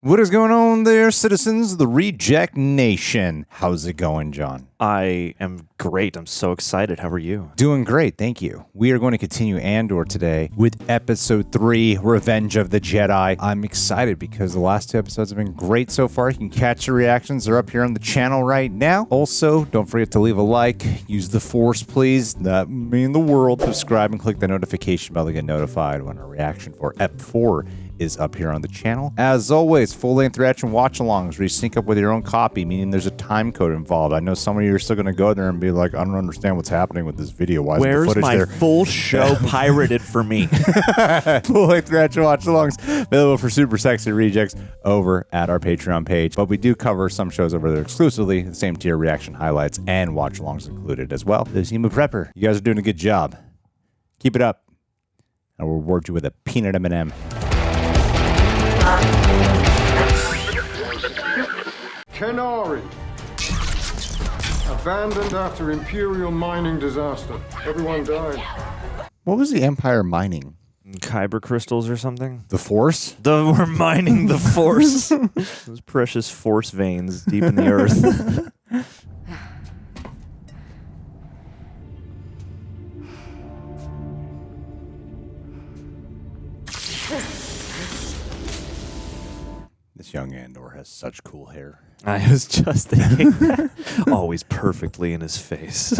What is going on there, citizens of the Reject Nation? How's it going, John? I am great. I'm so excited. How are you? Doing great, thank you. We are going to continue Andor today with Episode 3, Revenge of the Jedi. I'm excited because the last 2 episodes have been great so far. You can catch the reactions. They're up here on the channel right now. Also, don't forget to leave a like. Use the Force, please. That means the world. Subscribe and click the notification bell to get notified when a reaction for Ep 4 is up here on the channel. As always, full-length reaction watch-alongs where you sync up with your own copy, meaning there's a time code involved. I know some of you are still going to go there and be like, I don't understand what's happening with this video. Why is the footage there? Where's my full show pirated for me? Full-length reaction watch-alongs available for super sexy rejects over at our Patreon page. But we do cover some shows over there exclusively, the same tier reaction highlights and watch-alongs included as well. The team of Prepper, you guys are doing a good job. Keep it up. I'll reward you with a peanut M&M. Kennari. Abandoned after Imperial mining disaster. Everyone died. What was the Empire mining? Kyber crystals or something? The Force? We're mining the Force. Those precious Force veins deep in the earth. This young Andor has such cool hair. I was just thinking that. Always perfectly in his face.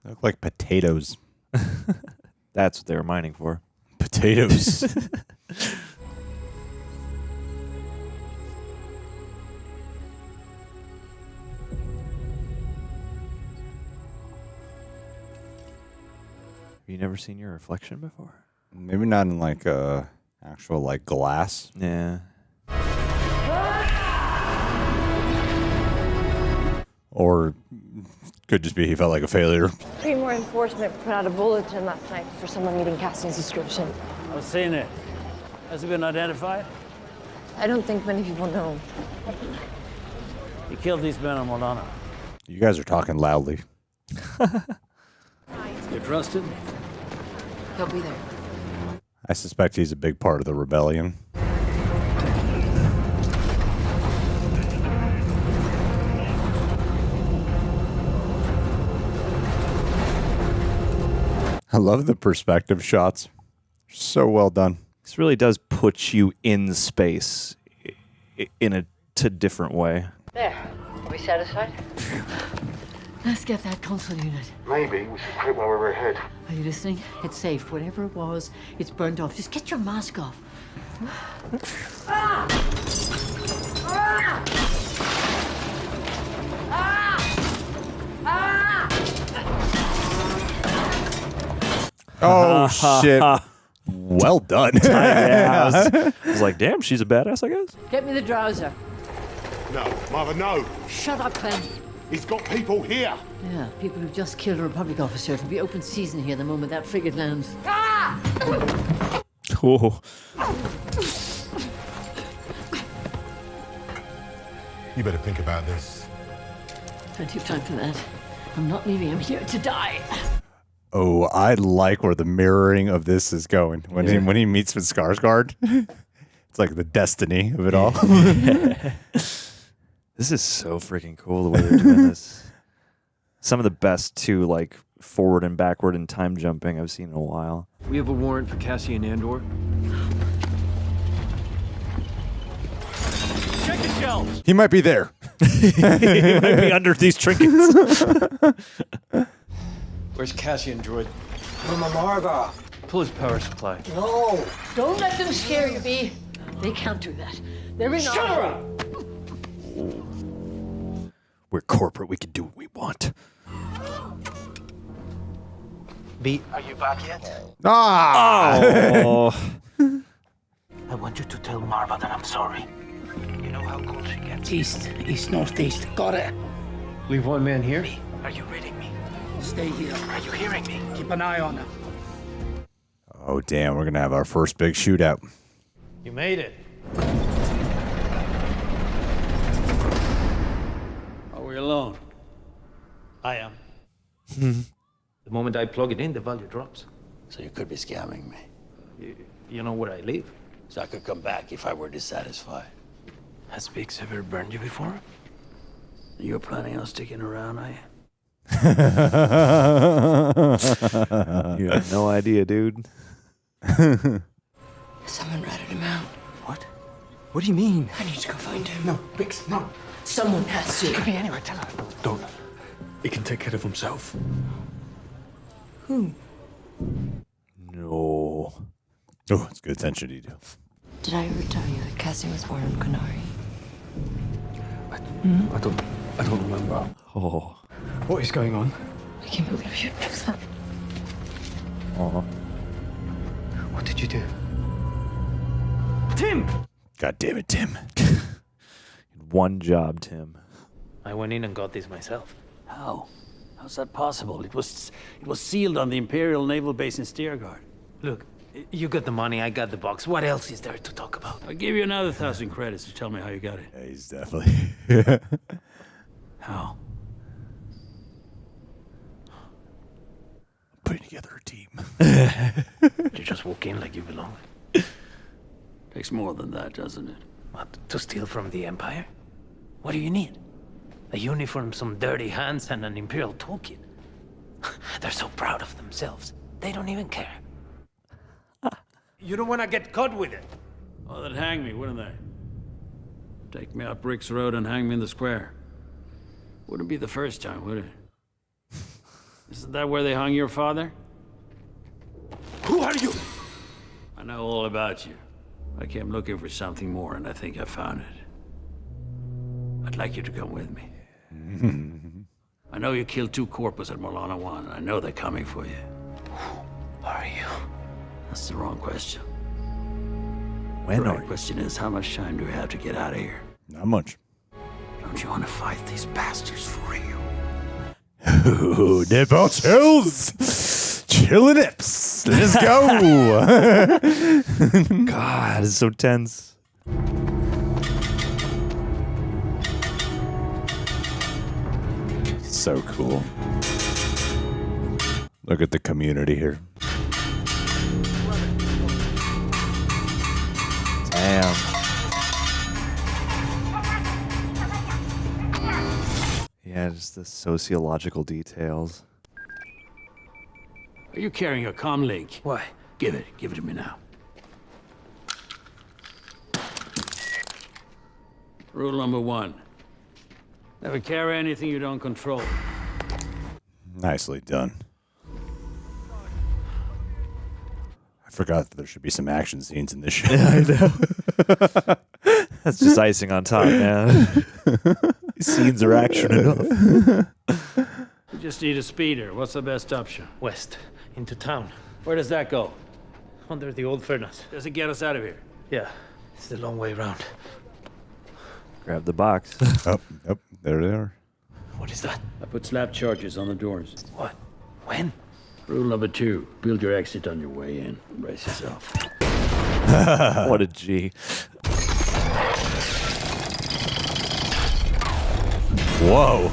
Look like potatoes. That's what they were mining for. Potatoes. You never seen your reflection before? Maybe not in like a actual like glass. Yeah. Or could just be he felt like a failure. 3 more enforcement put out a bulletin last night for someone meeting Cassian's description. I was seeing it. Has it been identified? I don't think many people know. He killed these men on Morlana. You guys are talking loudly. You trusted? He'll be there. I suspect he's a big part of the rebellion. I love the perspective shots. So well done. This really does put you in space in a different way. There. Are we satisfied? Let's get that console unit. Maybe we should quit while we're ahead. Are you listening? It's safe. Whatever it was, it's burnt off. Just get your mask off. Oh, shit. Well done. Yeah, I was like, damn, she's a badass, I guess. Get me the drowser. No, Maarva, no. Shut up, Clem. He's got people here. Yeah, people who've just killed a Republic officer. It'll be open season here the moment that frigate lands. Oh. You better think about this. Plenty of time for that. I'm not leaving him here to die. Oh, I like where the mirroring of this is going. When he meets with Skarsgård, it's like the destiny of it all. This is so freaking cool the way they're doing this. Some of the best too, like forward and backward and time jumping I've seen in a while. We have a warrant for Cassian Andor. Check the shelves! He might be there. He might be under these trinkets. Where's Cassian, droid? Maarva! Pull his power supply. No! Don't let them scare you, B. They can't do that. They're in Shut her up! We're corporate. We can do what we want. B, are you back yet? Ah! Oh. I want you to tell Maarva that I'm sorry. You know how cool she gets. East, northeast. Got it. Leave one man here. B, are you reading me? Stay here. Are you hearing me? Keep an eye on them. Oh, damn. We're going to have our first big shootout. You made it. Are we alone? I am. The moment I plug it in, the value drops. So you could be scamming me. You know where I live. So I could come back if I were dissatisfied. Has Bix ever burned you before? You're planning on sticking around, are you? You have no idea, dude. Someone ratted him out. What? What do you mean? I need to go find him. No, Bix, no. Someone has to. Could be anywhere. Tell her. Don't. He can take care of himself. Who? No. Oh, it's good attention to detail. Did I ever tell you that Cassian was born in Kennari? I don't remember. Oh. What is going on? I can't believe you knew that. Oh. What did you do? Tim! God damn it, Tim. One job, Tim. I went in and got this myself. How? How's that possible? It was sealed on the Imperial Naval Base in Steergard. Look, you got the money, I got the box. What else is there to talk about? I'll give you another 1,000 credits to tell me how you got it. Yeah, he's definitely. How? Putting together a team. You just walk in like you belong. Takes more than that, doesn't it? What, to steal from the Empire? What do you need? A uniform, some dirty hands, and an Imperial toolkit. They're so proud of themselves. They don't even care. You don't want to get caught with it. Oh, they'd hang me, wouldn't they? Take me up Bricks Road and hang me in the square. Wouldn't be the first time, would it? Isn't that where they hung your father? Who are you? I know all about you. I came looking for something more, and I think I found it. I'd like you to come with me. I know you killed 2 corpos at Morlana 1, and I know they're coming for you. Who are you? That's the wrong question. When The are right you? question is, how much time do we have to get out of here? Not much. Don't you want to fight these bastards for real? Ooh, nipple chills. Chillin' nips. Let's go. God, it's so tense. So cool. Look at the community here. Damn. Yeah, just the sociological details. Are you carrying a comm link? Why? Give it to me now. Rule number 1. Never carry anything you don't control. Nicely done. I forgot that there should be some action scenes in this show. I know. That's just icing on top, man. These scenes are action enough. You just need a speeder. What's the best option? West, into town. Where does that go? Under the old furnace. Does it get us out of here? Yeah, it's the long way round. Grab the box. Oh, there they are. What is that? I put slap charges on the doors. What? When? Rule number 2. Build your exit on your way in. Brace yourself. What a G. Whoa.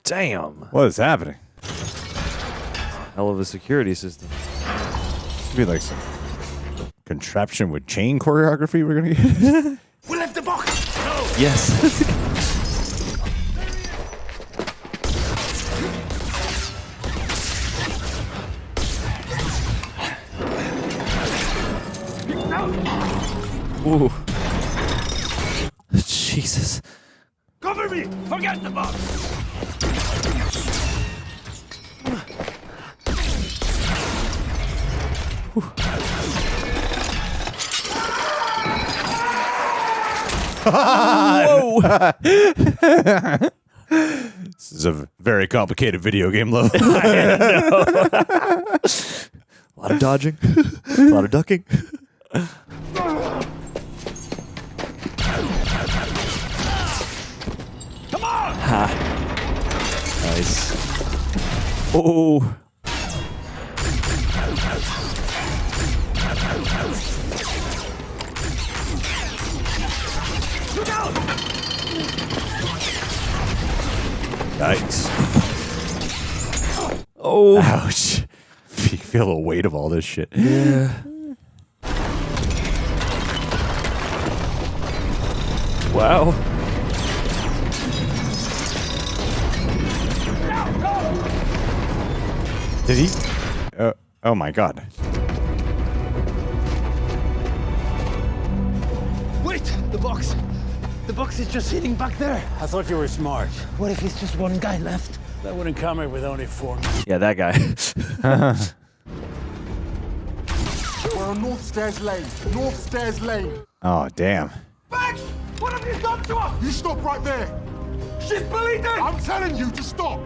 Damn. What is happening? Hell of a security system. Should be like some contraption with chain choreography we're gonna get. We left the box! No! Yes. Ooh. Jesus. Cover me! Forget the box! Whoa! This is a very complicated video game level. A lot of dodging. A lot of ducking. Come on! Ha. Nice. Oh. Look out! Nice. Oh. Oh. Ouch. You feel the weight of all this shit. Yeah. Wow. Did he? Oh my god. Wait! The box! The box is just sitting back there. I thought you were smart. What if it's just one guy left? That wouldn't come here with only 4 men. Yeah, that guy. We're on North Stairs Lane. North Stairs Lane. Oh, damn. Bix! What have you done to us? You stop right there. She's bleeding! I'm telling you to stop.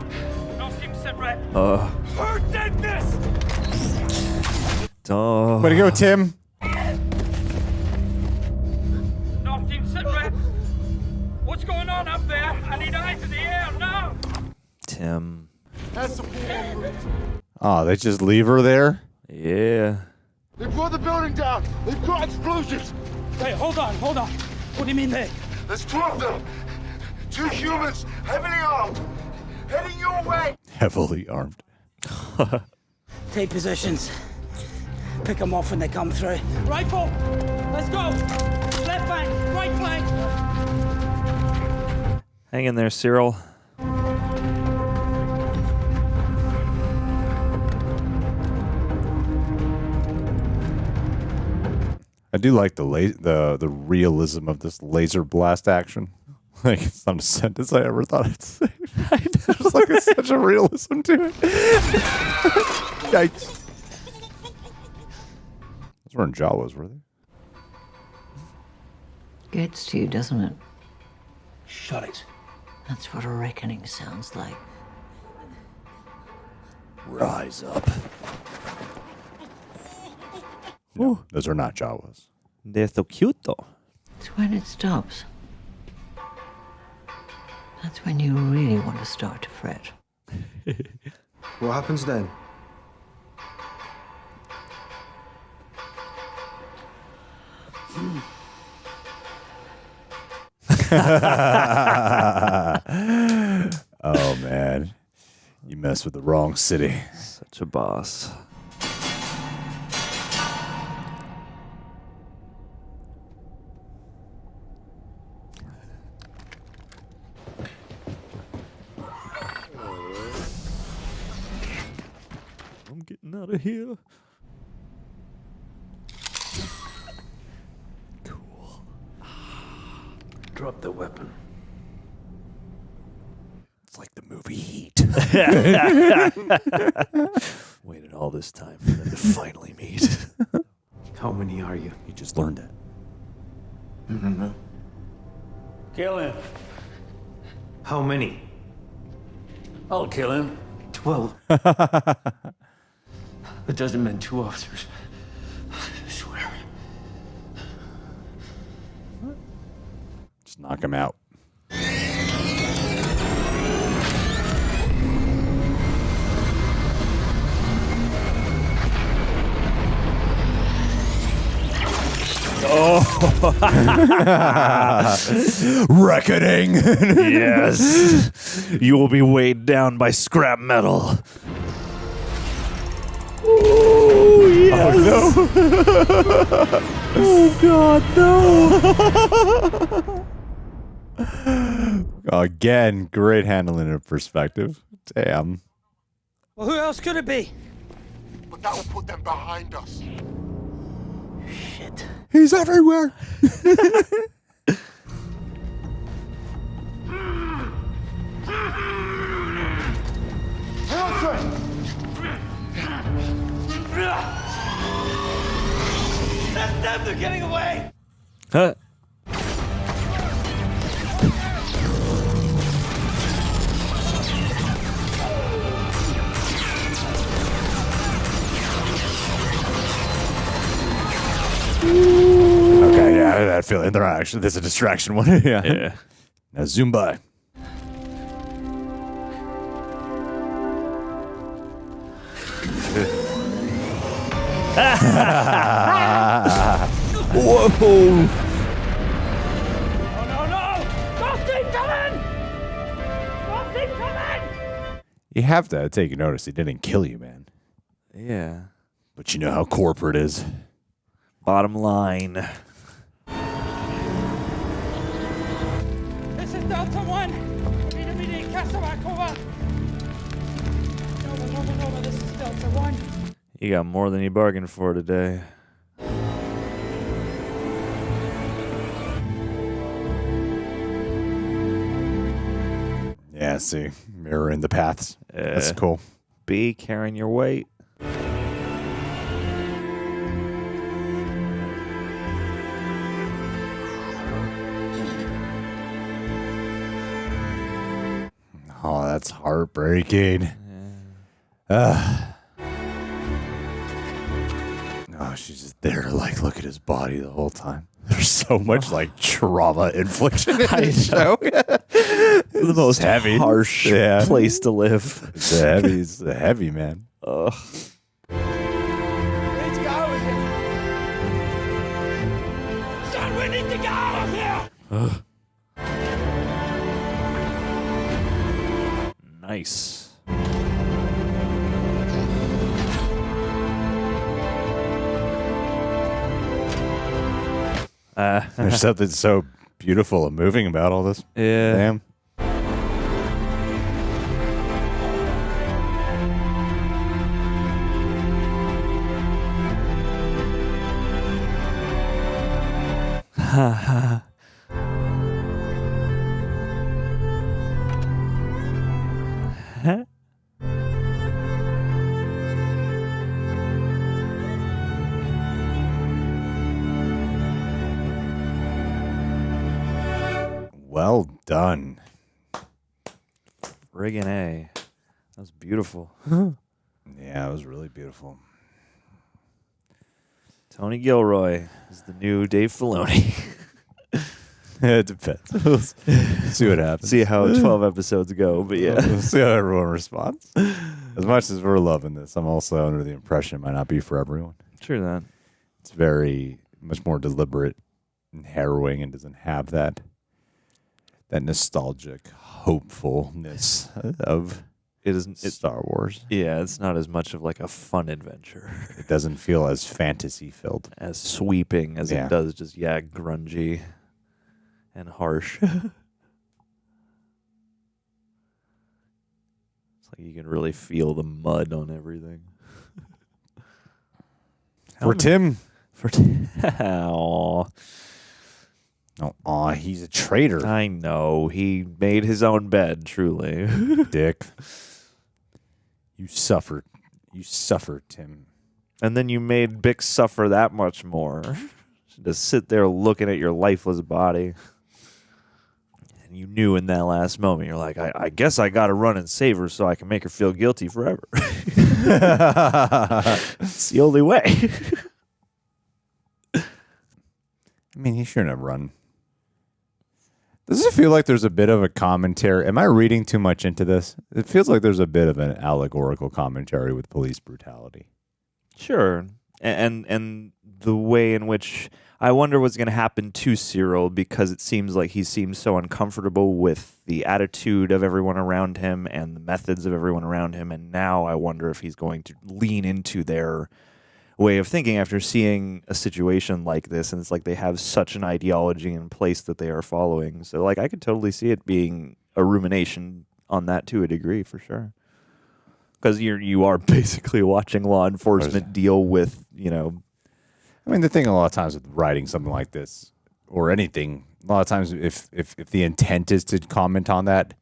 Nothing separate. Oh. Her deadness! Way to go, Tim. Nothing separate. What's going on up there? I need eyes in the air now. Tim. Air support en route. Oh, they just leave her there? Yeah. They've brought the building down. They've got explosives. Hey, hold on. What do you mean they? There's 2 of them. 2 humans, heavily armed, heading your way. Heavily armed. Take positions. Pick them off when they come through. Rifle! Let's go! Left flank, right flank! Hang in there, Syril. I do like the realism of this laser blast action. Like, it's not a sentence I ever thought I'd say. There's like such a realism to it. Yikes. Those weren't Jawas, were they? Gets to you, doesn't it? Shut it. That's what a reckoning sounds like. Rise up. No, those are not Jawas. They're so cute, though. It's when it stops. That's when you really want to start to fret. What happens then? Oh, man. You mess with the wrong city. Such a boss. I'm getting out of here. Cool. Drop the weapon. It's like the movie Heat. Waited all this time for them to finally meet. How many are you? You just learned it. No. Kill him. How many? I'll kill him. 12. A dozen men, 2 officers. I swear. Just knock him out. Reckoning. Yes. You will be weighed down by scrap metal. Oh, yes. Oh, God, no. Again, great handling of perspective. Damn. Well, who else could it be? But that will put them behind us. Shit. He's everywhere. That's them, they're getting away! Huh? Okay, yeah, I feel it. There's a distraction one. Yeah. Now zoom by. Whoa! No! Don't keep coming! Don't keep coming! You have to take notice. He didn't kill you, man. Yeah. But you know how corporate is. Bottom line. This is Delta 1. Meeting Casamakova. Nova, this is Delta 1. You got more than you bargained for today. Yeah, see, mirroring the paths. That's cool. Be carrying your weight. Oh, that's heartbreaking. Oh, she's just there, like, look at his body the whole time. There's so much, like, trauma infliction in this show. The most heavy, harsh place to live. It's heavy. It's a heavy, man. Ugh. We need to get out of here. Son, we need to get out of here. Nice. There's something so beautiful and moving about all this. Yeah. Damn. Ha ha. Well done. Friggin' A. That was beautiful. Yeah, it was really beautiful. Tony Gilroy is the new Dave Filoni. It depends. We'll see what happens. See how 12 episodes go, but yeah. We'll see how everyone responds. As much as we're loving this, I'm also under the impression it might not be for everyone. True that. It's very much more deliberate and harrowing and doesn't have that nostalgic hopefulness of Star Wars. Yeah, it's not as much of like a fun adventure. It doesn't feel as fantasy filled, as sweeping as it does just grungy and harsh. It's like you can really feel the mud on everything. Tim. Aw. Oh, he's a traitor. I know. He made his own bed, truly. Dick. You suffered. You suffered, Tim. And then you made Bix suffer that much more. To sit there looking at your lifeless body. And you knew in that last moment, you're like, I guess I got to run and save her so I can make her feel guilty forever. It's the only way. I mean, he shouldn't have run. Does it feel like there's a bit of a commentary? Am I reading too much into this? It feels like there's a bit of an allegorical commentary with police brutality. Sure. And the way in which I wonder what's going to happen to Syril, because it seems like he seems so uncomfortable with the attitude of everyone around him and the methods of everyone around him. And now I wonder if he's going to lean into their way of thinking after seeing a situation like this. And it's like they have such an ideology in place that they are following. So like I could totally see it being a rumination on that to a degree, for sure. Because you are basically watching law enforcement deal with, I mean, the thing a lot of times with writing something like this or anything, a lot of times if the intent is to comment on that,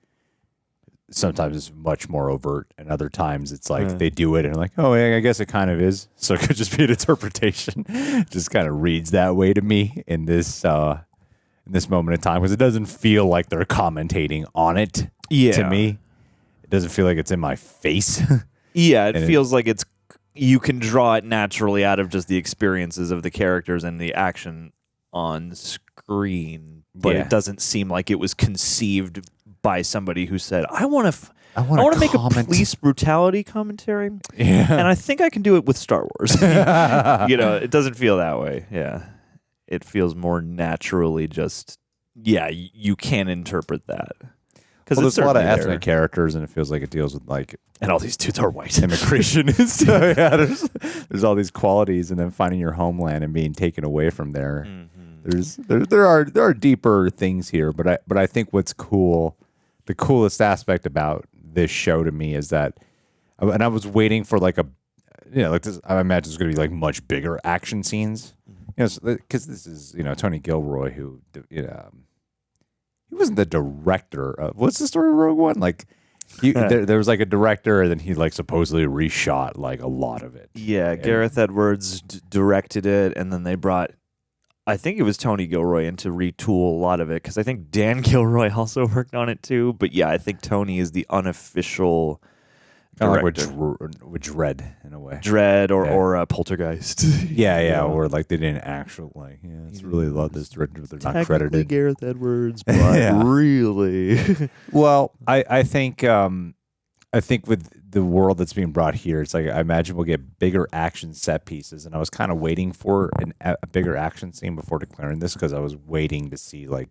sometimes it's much more overt, and other times it's like they do it and like, oh, yeah, I guess it kind of is. So it could just be an interpretation. It just kind of reads that way to me in this moment in time, because it doesn't feel like they're commentating on it. To me, it doesn't feel like it's in my face. It feels like you can draw it naturally out of just the experiences of the characters and the action on screen, but it doesn't seem like it was conceived by somebody who said, I want to make a police brutality commentary, and I think I can do it with Star Wars. It doesn't feel that way. Yeah, it feels more naturally just, you can interpret that. because there's a lot of ethnic characters, and it feels like it deals with like, and all these dudes are white. Immigration and stuff. Yeah, there's all these qualities, and then finding your homeland and being taken away from there. There are deeper things here, but I think what's cool, the coolest aspect about this show to me is that, and I was waiting for like this. I imagine it's going to be like much bigger action scenes, because this is Tony Gilroy, who he wasn't the director of, what's the story of Rogue One? Like there was like a director, and then he like supposedly reshot like a lot of it. Yeah, Gareth Edwards directed it, and then they brought, I think it was Tony Gilroy in to retool a lot of it, because I think Dan Gilroy also worked on it too. But yeah, I think Tony is the unofficial director. With Dredd in a way. Dredd or Poltergeist. Yeah, or like they didn't actually it's really love this director, but they're not credited. Gareth Edwards, but really. Well, I think with the world that's being brought here, it's like I imagine we'll get bigger action set pieces, and I was kind of waiting for a bigger action scene before declaring this, because I was waiting to see like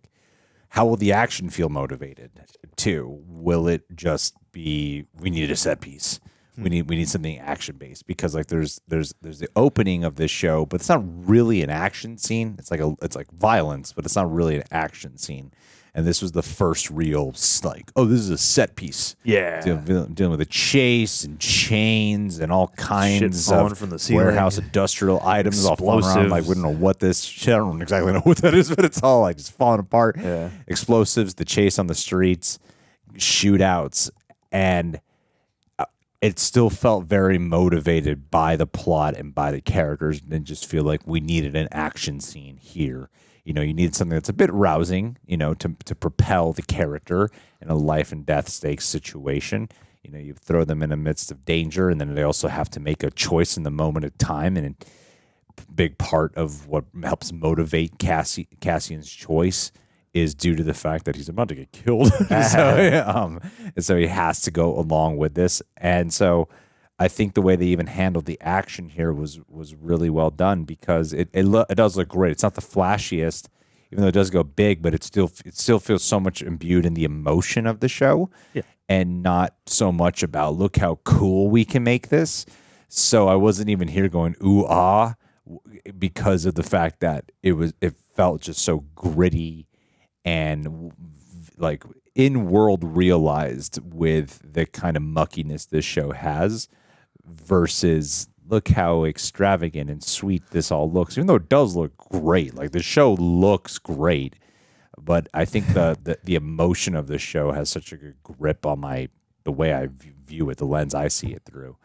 how will the action feel motivated too. Will it just be we need a set piece? We need something action based, because like there's the opening of this show, but it's not really an action scene. It's like violence, but it's not really an action scene. And this was the first real, like, oh, this is a set piece. Yeah. Dealing with a chase and chains and all kinds of from the ceiling. Warehouse industrial items all falling around. Like, we don't know what this shit, I don't exactly know what that is, but it's all like just falling apart. Yeah. Explosives, the chase on the streets, shootouts. And it still felt very motivated by the plot and by the characters, and didn't just feel like we needed an action scene here. You need something that's a bit rousing, to propel the character in a life and death stakes situation. You throw them in the midst of danger, and then they also have to make a choice in the moment of time. And a big part of what helps motivate Cassian's choice is due to the fact that he's about to get killed. And so he has to go along with this. And so I think the way they even handled the action here was really well done, because it does look great. It's not the flashiest, even though it does go big, but it still feels so much imbued in the emotion of the show, and not so much about look how cool we can make this. So I wasn't even here going ooh ah, because of the fact that it felt just so gritty and like in world realized with the kind of muckiness this show has, versus look how extravagant and sweet this all looks, even though it does look great. Like the show looks great, but I think the emotion of the show has such a good grip on the way I view it, the lens I see it through.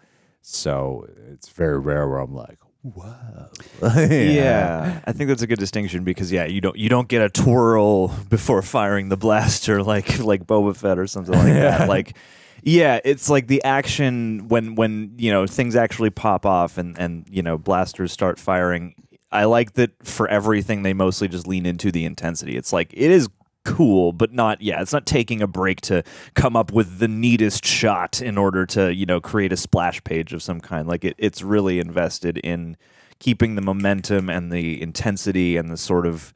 So it's very rare where I'm like, wow. Yeah, I think that's a good distinction, because you don't get a twirl before firing the blaster like Boba Fett or something like that. Like, yeah, it's like the action when things actually pop off and blasters start firing. I like that for everything they mostly just lean into the intensity. It's like it is cool, but not it's not taking a break to come up with the neatest shot in order to create a splash page of some kind. Like it's really invested in keeping the momentum and the intensity and the sort of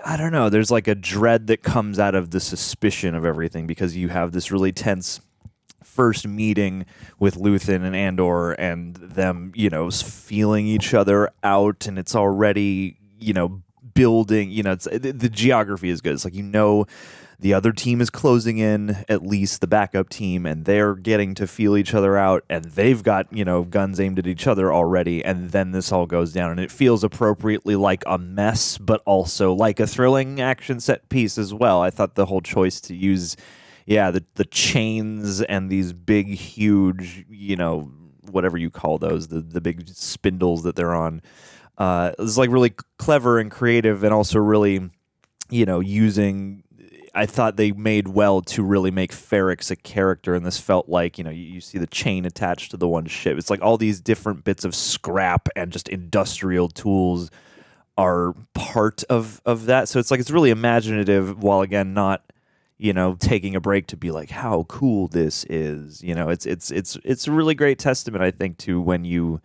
I don't know, there's like a dread that comes out of the suspicion of everything, because you have this really tense first meeting with Luthen and Andor, and them feeling each other out, and it's already building, it's the geography is good. It's like the other team is closing in, at least the backup team, and they're getting to feel each other out, and they've got guns aimed at each other already, and then this all goes down, and it feels appropriately like a mess, but also like a thrilling action set piece as well. I thought the whole choice to use the chains and these big huge whatever you call those, the big spindles that they're on, is like really clever and creative, and also really using, I thought they made well to really make Ferrix a character, and this felt like, you see the chain attached to the one ship. It's like all these different bits of scrap and just industrial tools are part of that. So it's like it's really imaginative, while again not taking a break to be like how cool this is. It's a really great testament, I think, to when you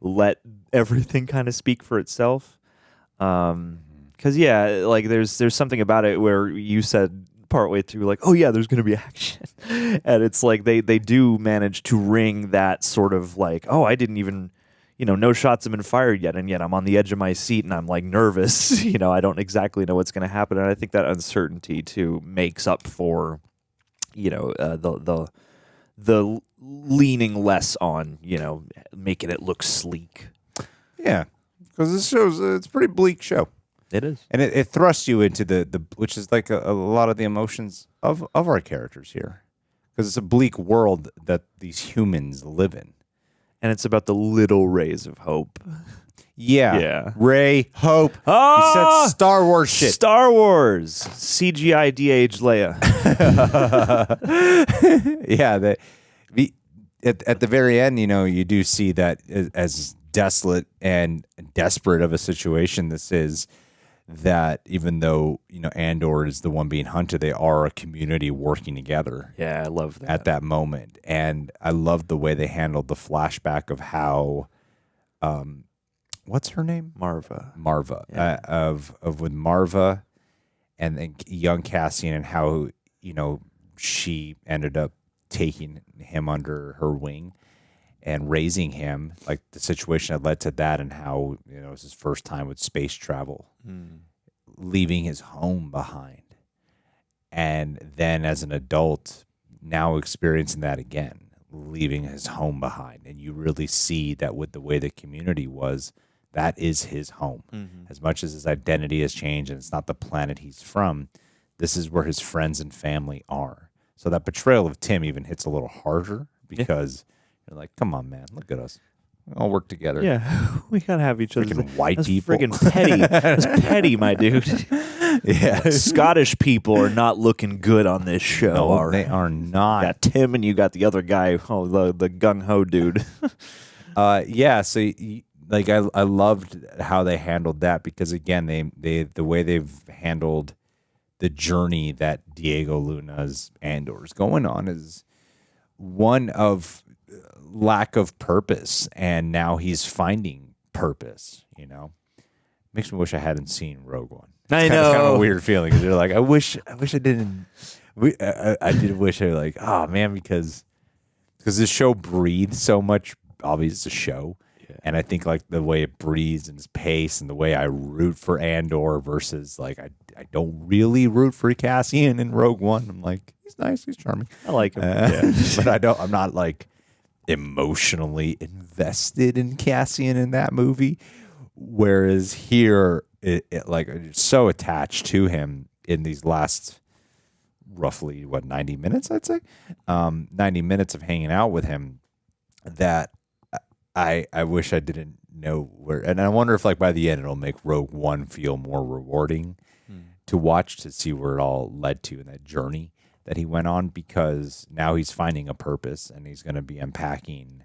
let everything kind of speak for itself. Because like there's something about it where you said partway through, like, oh yeah, there's going to be action. And it's like they do manage to wring that sort of like, oh, I didn't even, no shots have been fired yet, and yet I'm on the edge of my seat and I'm like nervous. I don't exactly know what's going to happen. And I think that uncertainty too makes up for, the leaning less on, making it look sleek. Yeah, because this show's it's a pretty bleak show. It is, and it thrusts you into the which is like a lot of the emotions of our characters here, because it's a bleak world that these humans live in, and it's about the little rays of hope. Yeah. Ray, hope. Oh! You said Star Wars shit. Star Wars. CGI de-aged Leia. Yeah. At the very end, you do see that as desolate and desperate of a situation this is, that even though, Andor is the one being hunted, they are a community working together. Yeah, I love that. At that moment. And I love the way they handled the flashback of how... what's her name? Maarva. Yeah. Of with Maarva and then young Cassian, and how, she ended up taking him under her wing and raising him, like the situation that led to that, and how, it was his first time with space travel, leaving his home behind. And then as an adult, now experiencing that again, leaving his home behind. And you really see that with the way the community was, that is his home. As much as his identity has changed and it's not the planet he's from, this is where his friends and family are. So that betrayal of Tim even hits a little harder, because you're like, come on, man, look at us. We all work together. Yeah, we gotta have each other. Freaking white people. Friggin' petty. That's petty, my dude. Yeah. Scottish people are not looking good on this show. No, they are not. You got Tim, and you got the other guy, the gung-ho dude. Yeah, so... I loved how they handled that, because again, they the way they've handled the journey that Diego Luna's Andor is going on is one of lack of purpose, and now he's finding purpose. Makes me wish I hadn't seen Rogue One. I know. It's kind of a weird feeling, because you're like, I wish I didn't. I did wish I was like, oh man, because this show breathes so much. Obviously, it's a show. And I think like the way it breathes and its pace and the way I root for Andor versus like I don't really root for Cassian in Rogue One. I'm like, he's nice, he's charming. I like him. But I'm not like emotionally invested in Cassian in that movie. Whereas here, it like it's so attached to him in these last roughly 90 minutes, I'd say, 90 minutes of hanging out with him, that I wish I didn't know where, and I wonder if like by the end it'll make Rogue One feel more rewarding to watch, to see where it all led to in that journey that he went on, because now he's finding a purpose and he's going to be unpacking,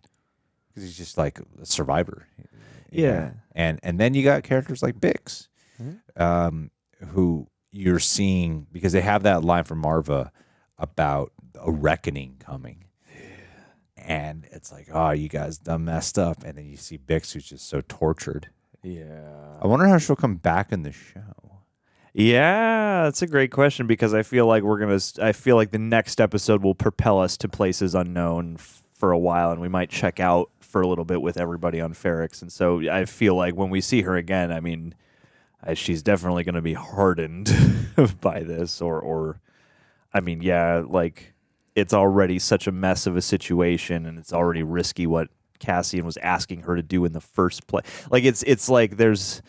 because he's just like a survivor. Yeah. And then you got characters like Bix, who you're seeing, because they have that line from Maarva about a reckoning coming. And it's like, oh, you guys done messed up. And then you see Bix, who's just so tortured. Yeah. I wonder how she'll come back in the show. Yeah, that's a great question, because I feel like the next episode will propel us to places unknown for a while, and we might check out for a little bit with everybody on Ferrix. And so I feel like when we see her again, I mean, she's definitely going to be hardened by this, or I mean, yeah, like, it's already such a mess of a situation, and it's already risky what Cassian was asking her to do in the first place. Like, it's like there's,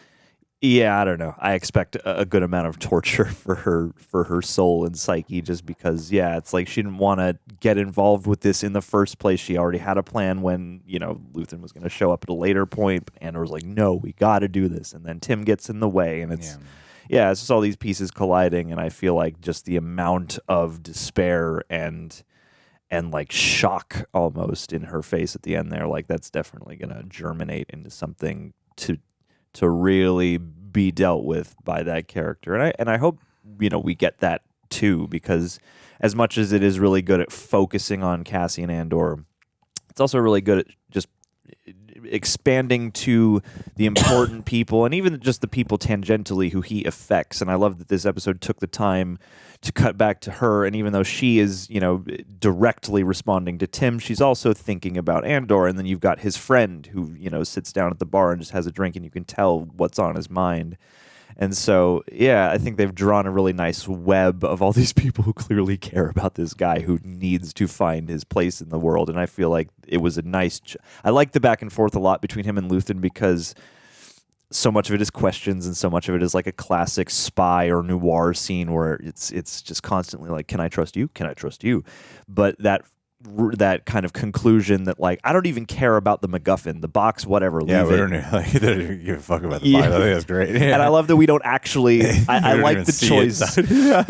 I don't know. I expect a good amount of torture for her soul and psyche, just because, it's like she didn't want to get involved with this in the first place. She already had a plan when, Luthen was going to show up at a later point, but Andor was like, no, we got to do this. And then Tim gets in the way, and it's... Yeah, it's just all these pieces colliding, and I feel like just the amount of despair and like shock almost in her face at the end there, like that's definitely going to germinate into something to really be dealt with by that character. And I hope, we get that too, because as much as it is really good at focusing on Cassian Andor, it's also really good at just expanding to the important people and even just the people tangentially who he affects. And I love that this episode took the time to cut back to her. And even though she is, directly responding to Tim, she's also thinking about Andor. And then you've got his friend who, sits down at the bar and just has a drink, and you can tell what's on his mind. And so, yeah, I think they've drawn a really nice web of all these people who clearly care about this guy who needs to find his place in the world. And I feel like it was a nice... I like the back and forth a lot between him and Luthen, because so much of it is questions and so much of it is like a classic spy or noir scene where it's just constantly like, can I trust you? Can I trust you? But that kind of conclusion that, like, I don't even care about the MacGuffin, the box, whatever. Yeah, we don't give a fuck about the box. I think that's great. Yeah. And I love that we don't actually. I like the choice.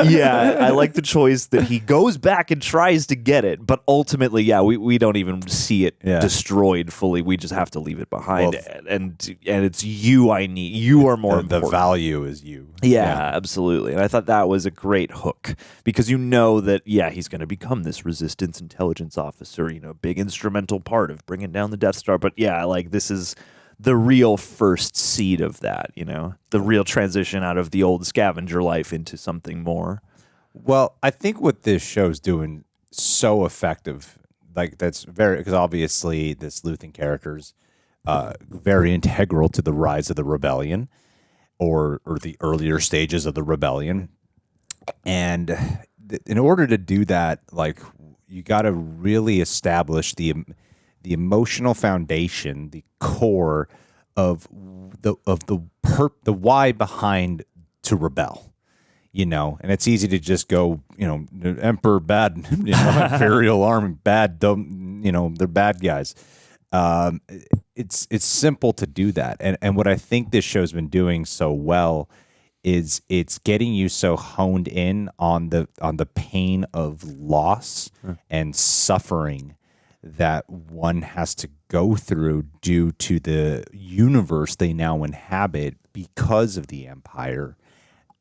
Yeah, I like the choice that he goes back and tries to get it, but ultimately, we don't even see it destroyed fully. We just have to leave it behind, and it's you. I need you are more important. The value is you. Yeah, absolutely. And I thought that was a great hook, because that he's going to become this resistance intelligence officer, big instrumental part of bringing down the Death Star. But this is the real first seed of that, the real transition out of the old scavenger life into something more. Well, I think what this show's doing so effective, like that's very, because obviously this Luthen character's very integral to the rise of the rebellion or the earlier stages of the rebellion. And in order to do that, like, you got to really establish the emotional foundation, the core of the why behind to rebel, and it's easy to just go, the Emperor bad, Imperial Army bad, they're bad guys. It's simple to do that, and what I think this show's been doing so well is it's getting you so honed in on the pain of loss and suffering that one has to go through due to the universe they now inhabit because of the Empire.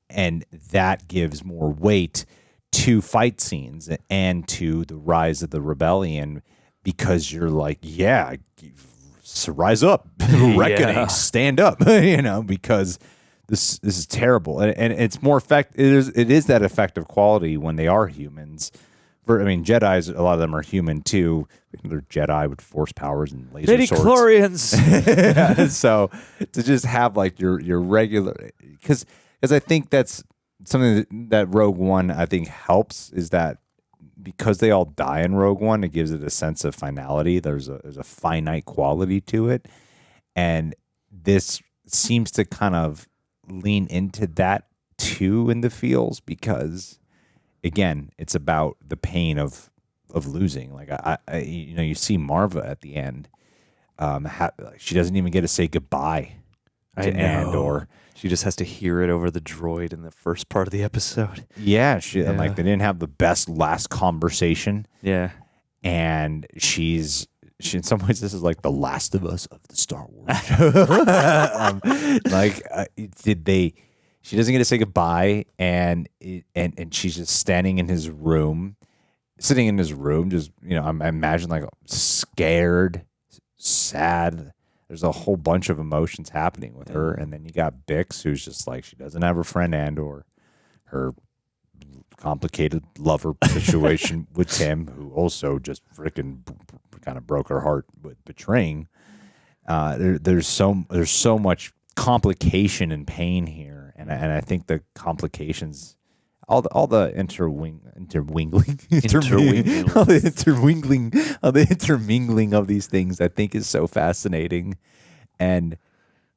And that gives more weight to fight scenes and to the rise of the rebellion, because you're like, rise up, reckoning, stand up, because this is terrible, and it's more it is that effective quality when they are humans. Jedis, a lot of them are human too. They're Jedi with force powers and laser swords. Midichlorians. So to just have like your regular, because I think that's something that Rogue One I think helps, is that because they all die in Rogue One, it gives it a sense of finality. There's a finite quality to it, and this seems to kind of lean into that too in the feels, because again, it's about the pain of losing. Like you see Maarva at the end, she doesn't even get to say goodbye to Andor. She just has to hear it over the droid in the first part of the episode. And like they didn't have the best last conversation. Yeah, and she in some ways, this is like the Last of Us of the Star Wars. She doesn't get to say goodbye, and she's just standing in his room, sitting in his room, just, I imagine like scared, sad. There's a whole bunch of emotions happening with her. And then you got Bix, who's just like, she doesn't have her friend Andor, her complicated lover situation with Tim, who also just freaking kind of broke her heart with betraying. There's so much complication and pain here, and I think the complications, all the intermingling of these things, I think is so fascinating, and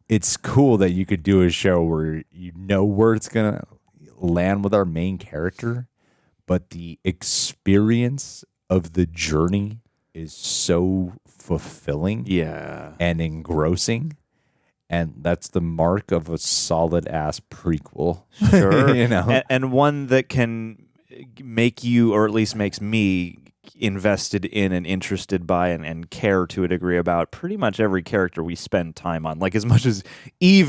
it's cool that you could do a show where where it's gonna land with our main character, but the experience of the journey is so fulfilling, and engrossing, and that's the mark of a solid ass prequel. Sure, and one that can make you, or at least makes me, invested in and interested by and care to a degree about pretty much every character we spend time on. Like, as much as we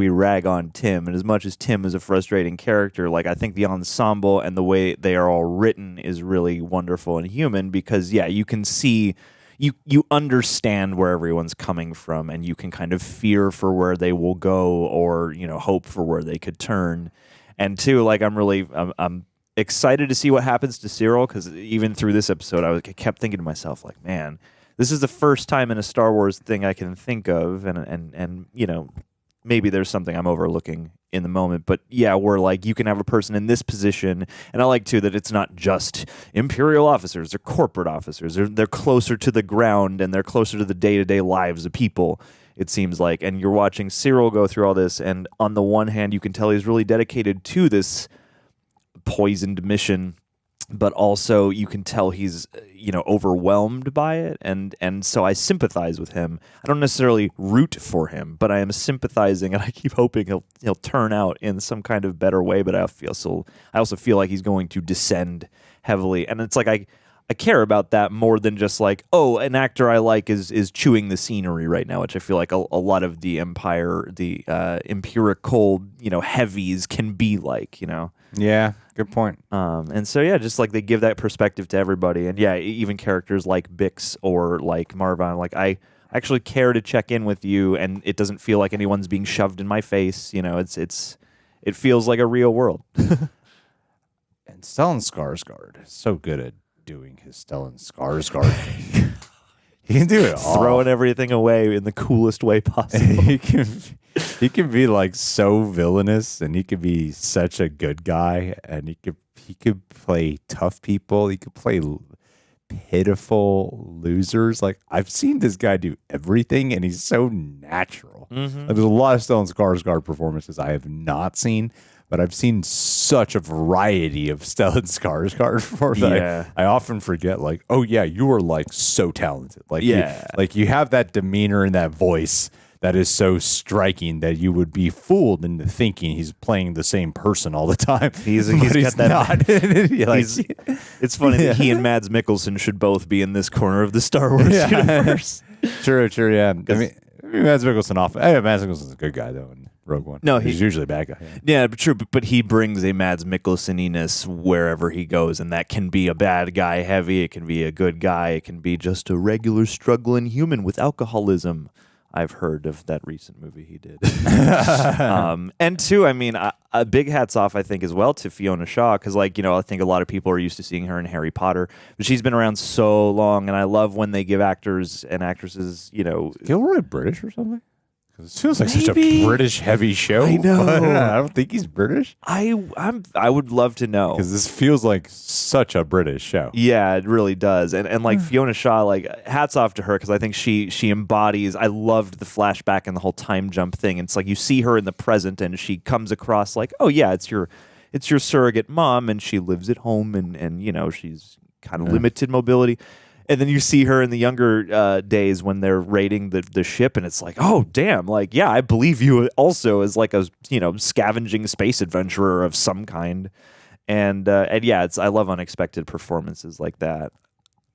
rag on Tim, and as much as Tim is a frustrating character, like, I think the ensemble and the way they are all written is really wonderful and human, because you can see you understand where everyone's coming from, and you can kind of fear for where they will go, or hope for where they could turn. And two, like I'm excited to see what happens to Syril, because even through this episode, I kept thinking to myself, like, man, this is the first time in a Star Wars thing I can think of, and maybe there's something I'm overlooking in the moment, but yeah, where like you can have a person in this position, and I like too that it's not just Imperial officers or corporate officers. They're closer to the ground, and they're closer to the day-to-day lives of people, it seems like. And you're watching Syril go through all this, and on the one hand, you can tell he's really dedicated to this poisoned mission, but also you can tell he's overwhelmed by it, and so I sympathize with him. I don't necessarily root for him, but I am sympathizing, and I keep hoping he'll turn out in some kind of better way. But I also feel like he's going to descend heavily, and it's like I care about that more than just like, oh, an actor I like is chewing the scenery right now, which I feel like a lot of the Empire, the empirical heavies can be like, Yeah, good point. And so, yeah, just like they give that perspective to everybody. And yeah, even characters like Bix or like Maarva, like I actually care to check in with you, and it doesn't feel like anyone's being shoved in my face. It feels like a real world. And Stellan Skarsgård is so good at doing his Stellan Skarsgård thing. He can do it all. Throwing everything away in the coolest way possible. He can be like so villainous, and he could be such a good guy, and he could play tough people. He could play pitiful losers. Like, I've seen this guy do everything, and he's so natural. Mm-hmm. Like, there's a lot of Stellan Skarsgård performances I have not seen, but I've seen such a variety of Stellan Skarsgård performances. Yeah. I often forget, like, oh yeah, you are like so talented. Like, yeah, you have that demeanor and that voice that is so striking that you would be fooled into thinking he's playing the same person all the time. He's got that. It's funny that he and Mads Mikkelsen should both be in this corner of the Star Wars universe. True, yeah. I mean, Mads Mikkelsen Mads Mikkelsen's a good guy though in Rogue One. No, he's usually a bad guy. Yeah, but true. But he brings a Mads Mikkelsen-iness wherever he goes, and that can be a bad guy heavy. It can be a good guy. It can be just a regular struggling human with alcoholism. I've heard of that recent movie he did. And two, I mean, a big hats off, I think, as well to Fiona Shaw, because, like, I think a lot of people are used to seeing her in Harry Potter, but she's been around so long, and I love when they give actors and actresses, Gilroy British or something? It feels like such a British heavy show. I know. I don't think he's British. I would love to know, because this feels like such a British show. Yeah, it really does. And like Fiona Shaw, like, hats off to her, because I think she embodies. I loved the flashback and the whole time jump thing. And it's like you see her in the present, and she comes across like, oh yeah, it's your surrogate mom, and she lives at home, and she's kind of limited mobility. And then you see her in the younger days when they're raiding the ship, and it's like, oh, damn, like, yeah, I believe you also as like a, scavenging space adventurer of some kind. And yeah, I love unexpected performances like that.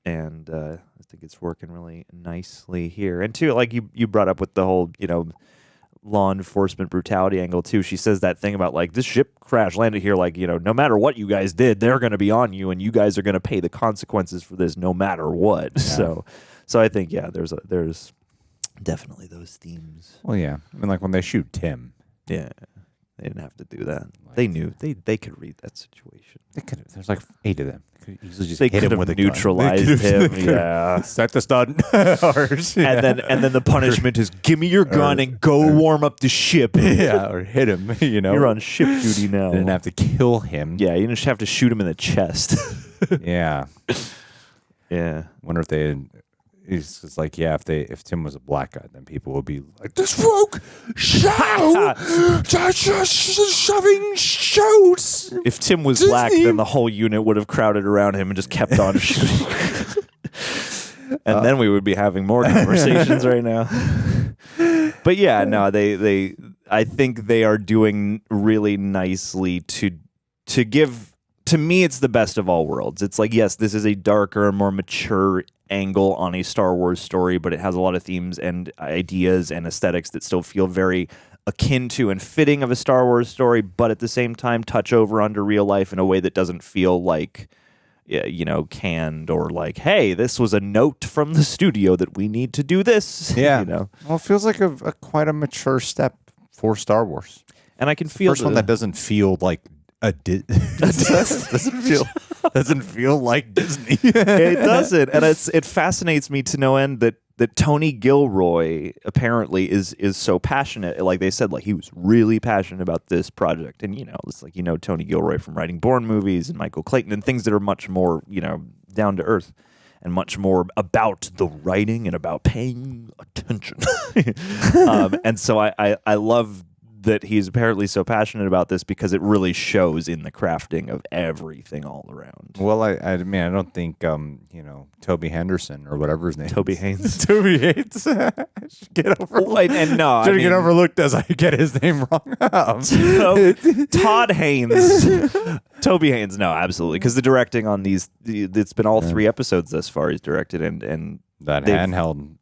And I think it's working really nicely here. And too, like you brought up with the whole, law enforcement brutality angle too. She says that thing about like, this ship crash landed here, like, no matter what you guys did, they're going to be on you, and you guys are going to pay the consequences for this no matter what. Yeah. So I think, yeah, there's definitely those themes. Well, yeah, I mean, like when they shoot Tim. Yeah, they didn't have to do that. They knew they could read that situation. They could. There's like 8 of them. They could easily just they hit him with a neutralized him. Yeah, set the stun. And then the punishment is give me your gun and go warm up the ship. Yeah, or hit him. You're on ship duty now. They didn't have to kill him. Yeah, you just have to shoot him in the chest. Yeah. Yeah. Wonder if they had. It's just like, yeah, if Tim was a black guy, then people would be like, this rogue show just shoving shows. If Tim was black, then the whole unit would have crowded around him and just kept on shooting. And then we would be having more conversations right now. But yeah, no, I think they are doing really nicely to give. To me, it's the best of all worlds. It's like, yes, this is a darker, more mature angle on a Star Wars story, but it has a lot of themes and ideas and aesthetics that still feel very akin to and fitting of a Star Wars story, but at the same time touch over onto real life in a way that doesn't feel like canned or like, hey, this was a note from the studio that we need to do this. Yeah. Well, it feels like a quite a mature step for Star Wars. And I can feel first one that doesn't feel like doesn't feel like Disney. It doesn't, and it fascinates me to no end that Tony Gilroy apparently is so passionate. Like they said, like he was really passionate about this project, and it's like Tony Gilroy from writing Bourne movies and Michael Clayton and things that are much more down to earth and much more about the writing and about paying attention. And so I love that he's apparently so passionate about this because it really shows in the crafting of everything all around. Well, I mean, I don't think Toby Henderson or whatever his name Toby is. Haynes. Toby Haynes should get overlooked. And no, should get overlooked as I get his name wrong. Todd Haynes. Toby Haynes, no, absolutely. Because the directing on these, it's been all 3 episodes thus far he's directed, and that handheld.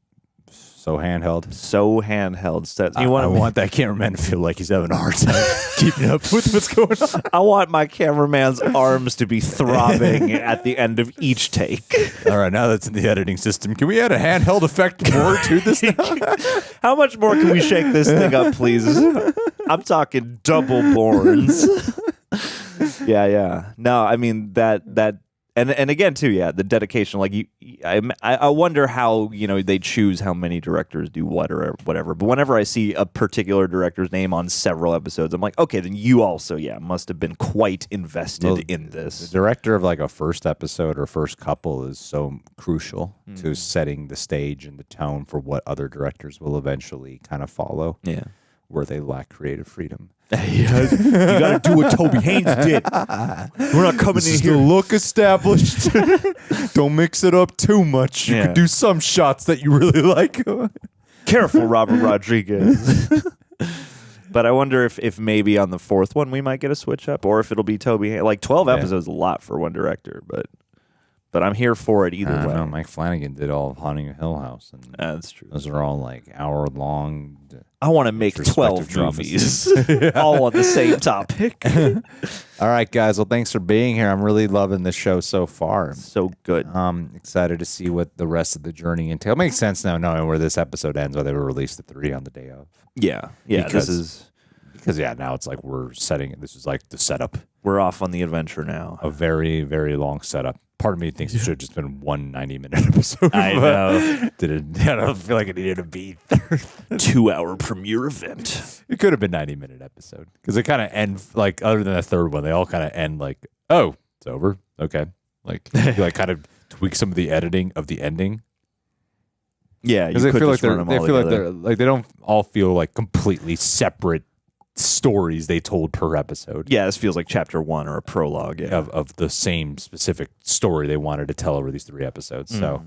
So handheld. So I want that cameraman to feel like he's having a hard time keeping up with what's going on. I want my cameraman's arms to be throbbing at the end of each take. All right, now that's in the editing system. Can we add a handheld effect more to this now? How much more can we shake this thing up, please? I'm talking double Bournes. Yeah. No, I mean that. And again too, the dedication. Like I wonder how they choose how many directors do what or whatever. But whenever I see a particular director's name on several episodes, I'm like, okay, then you also must have been quite invested in this. The director of like a first episode or first couple is so crucial to setting the stage and the tone for what other directors will eventually kind of follow. Yeah, where they lack creative freedom. You got to do what Toby Haynes did. We're not coming in here. The look established. Don't mix it up too much. You can do some shots that you really like. Careful, Robert Rodriguez. But I wonder if maybe on the 4th one we might get a switch up, or if it'll be Toby Haynes. Like 12 episodes is a lot for one director, but I'm here for it either way. No, Mike Flanagan did all of Haunting of Hill House, and that's true. Those are all like hour-long. I want to make 12 movies, all on the same topic. All right, guys. Well, thanks for being here. I'm really loving the show so far. So good. Excited to see what the rest of the journey entails. Makes sense now, knowing where this episode ends, why they were released the 3 on the day of. Yeah. Because now it's like we're setting. This is like the setup. We're off on the adventure now. A very, very long setup. Part of me thinks it should have just been one 90-minute episode. I know. I don't feel like it needed to be 2-hour premiere event. It could have been 90-minute episode because it kind of ends like, other than the 3rd one, they all kind of end like, oh, it's over. Okay, like you like kind of tweak some of the editing of the ending. Yeah, because they feel like they don't all feel like completely separate stories they told per episode. Yeah, this feels like chapter 1 or a prologue of the same specific story they wanted to tell over these 3 episodes. So,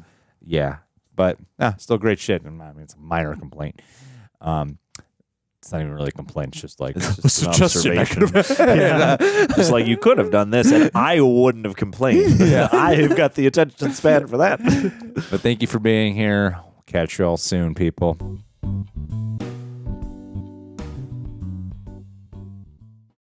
but still great shit. I mean, it's a minor complaint. It's not even really a complaint. It's just like it's just an observation. It's like you could have done this, and I wouldn't have complained. I have got the attention span for that. But thank you for being here. Catch you all soon, people.